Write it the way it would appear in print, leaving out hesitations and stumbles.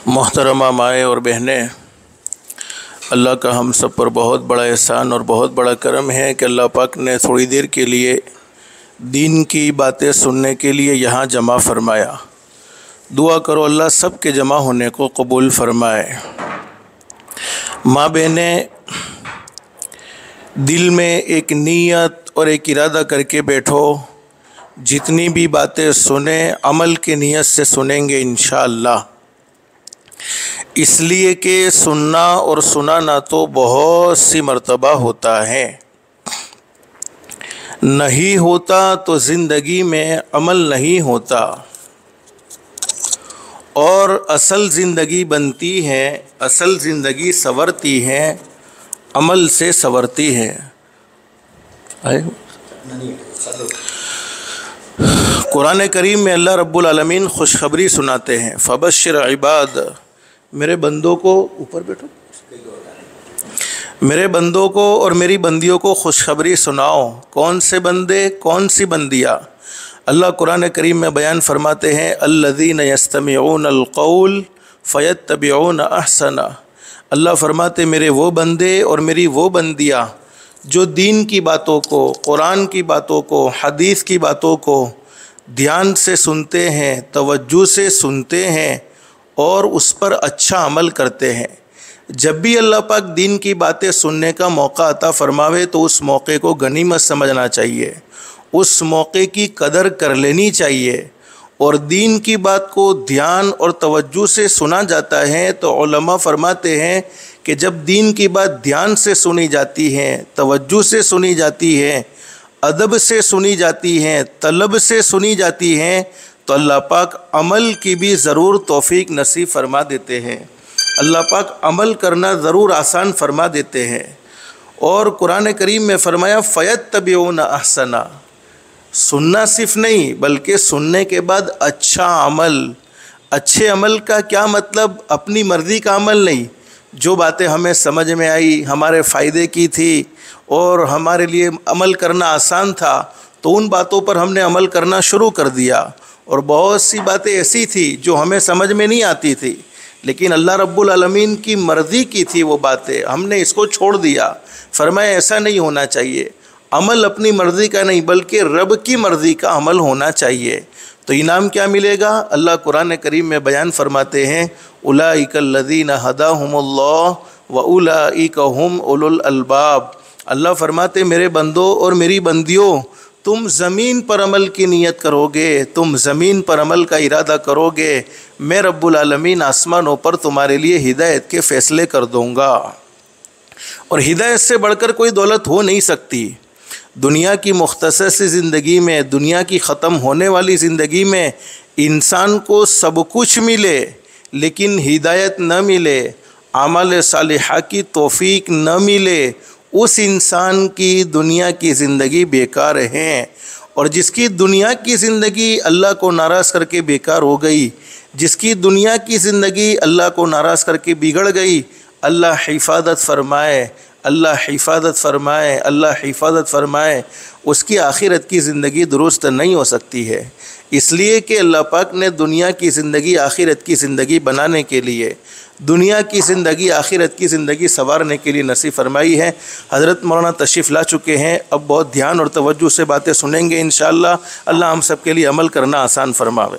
محترمہ مائیں اور بہنیں، اللہ کا ہم سب پر بہت بڑا احسان اور بہت بڑا کرم ہے کہ اللہ پاک نے تھوڑی دیر کے لیے دین کی باتیں سننے کے لیے یہاں جمع فرمایا۔ دعا کرو اللہ سب کے جمع ہونے کو قبول فرمائے۔ ماں بہنیں، دل میں ایک نیت اور ایک ارادہ کر کے بیٹھو، جتنی بھی باتیں سنیں عمل کے نیت سے سنیں گے انشاءاللہ۔ اس لیے کہ سننا اور سنانا تو بہت سی مرتبہ ہوتا ہے، نہیں ہوتا تو زندگی میں عمل نہیں ہوتا، اور اصل زندگی بنتی ہے، اصل زندگی سنورتی ہے، عمل سے سنورتی ہے۔ قرآن کریم میں اللہ رب العالمین خوشخبری سناتے ہیں، فبشر عباد، میرے بندوں کو اوپر بیٹھو، میرے بندوں کو اور میری بندیوں کو خوشخبری سناؤ۔ کون سے بندے، کون سی بندیاں؟ اللہ قرآن کریم میں بیان فرماتے ہیں، الذین یستمعون القول فیتبعون احسنہ۔ اللہ فرماتے میرے وہ بندے اور میری وہ بندیاں جو دین کی باتوں کو، قرآن کی باتوں کو، حدیث کی باتوں کو دھیان سے سنتے ہیں، توجہ سے سنتے ہیں اور اس پر اچھا عمل کرتے ہیں۔ جب بھی اللہ پاک دین کی باتیں سننے کا موقع عطا فرماوے تو اس موقع کو غنیمت سمجھنا چاہیے، اس موقع کی قدر کر لینی چاہیے، اور دین کی بات کو دھیان اور توجہ سے سنا جاتا ہے تو علماء فرماتے ہیں کہ جب دین کی بات دھیان سے سنی جاتی ہے، توجہ سے سنی جاتی ہے، ادب سے سنی جاتی ہے، طلب سے سنی جاتی ہے، تو اللہ پاک عمل کی بھی ضرور توفیق نصیب فرما دیتے ہیں، اللہ پاک عمل کرنا ضرور آسان فرما دیتے ہیں۔ اور قرآن کریم میں فرمایا فیتبعون احسنہ، سننا صرف نہیں بلکہ سننے کے بعد اچھا عمل۔ اچھے عمل کا کیا مطلب؟ اپنی مرضی کا عمل نہیں، جو باتیں ہمیں سمجھ میں آئی، ہمارے فائدے کی تھی اور ہمارے لیے عمل کرنا آسان تھا تو ان باتوں پر ہم نے عمل کرنا شروع کر دیا، اور بہت سی باتیں ایسی تھی جو ہمیں سمجھ میں نہیں آتی تھی لیکن اللہ رب العالمین کی مرضی کی تھی، وہ باتیں ہم نے اس کو چھوڑ دیا۔ فرمایا ایسا نہیں ہونا چاہیے، عمل اپنی مرضی کا نہیں بلکہ رب کی مرضی کا عمل ہونا چاہیے۔ تو انعام کیا ملے گا؟ اللہ قرآن کریم میں بیان فرماتے ہیں، اولئک الذین ھداھم اللہ واولئک ھم اولو الالباب۔ اللہ فرماتے میرے بندوں اور میری بندیوں، تم زمین پر عمل کی نیت کرو گے، تم زمین پر عمل کا ارادہ کرو گے، میں رب العالمین آسمانوں پر تمہارے لیے ہدایت کے فیصلے کر دوں گا۔ اور ہدایت سے بڑھ کر کوئی دولت ہو نہیں سکتی۔ دنیا کی مختصر سی زندگی میں، دنیا کی ختم ہونے والی زندگی میں انسان کو سب کچھ ملے لیکن ہدایت نہ ملے، اعمال صالحہ کی توفیق نہ ملے، اس انسان کی دنیا کی زندگی بیکار ہے۔ اور جس کی دنیا کی زندگی اللہ کو ناراض کر کے بیکار ہو گئی، جس کی دنیا کی زندگی اللہ کو ناراض کر کے بگڑ گئی، اللہ حفاظت فرمائے، اللہ حفاظت فرمائے، اللہ حفاظت فرمائے، اس کی آخرت کی زندگی درست نہیں ہو سکتی ہے۔ اس لیے کہ اللہ پاک نے دنیا کی زندگی آخرت کی زندگی بنانے کے لیے، دنیا کی زندگی آخرت کی زندگی سنوارنے کے لیے نصیب فرمائی ہے۔ حضرت مولانا تشریف لا چکے ہیں، اب بہت دھیان اور توجہ سے باتیں سنیں گے انشاءاللہ۔ اللہ ہم سب کے لیے عمل کرنا آسان فرماوے۔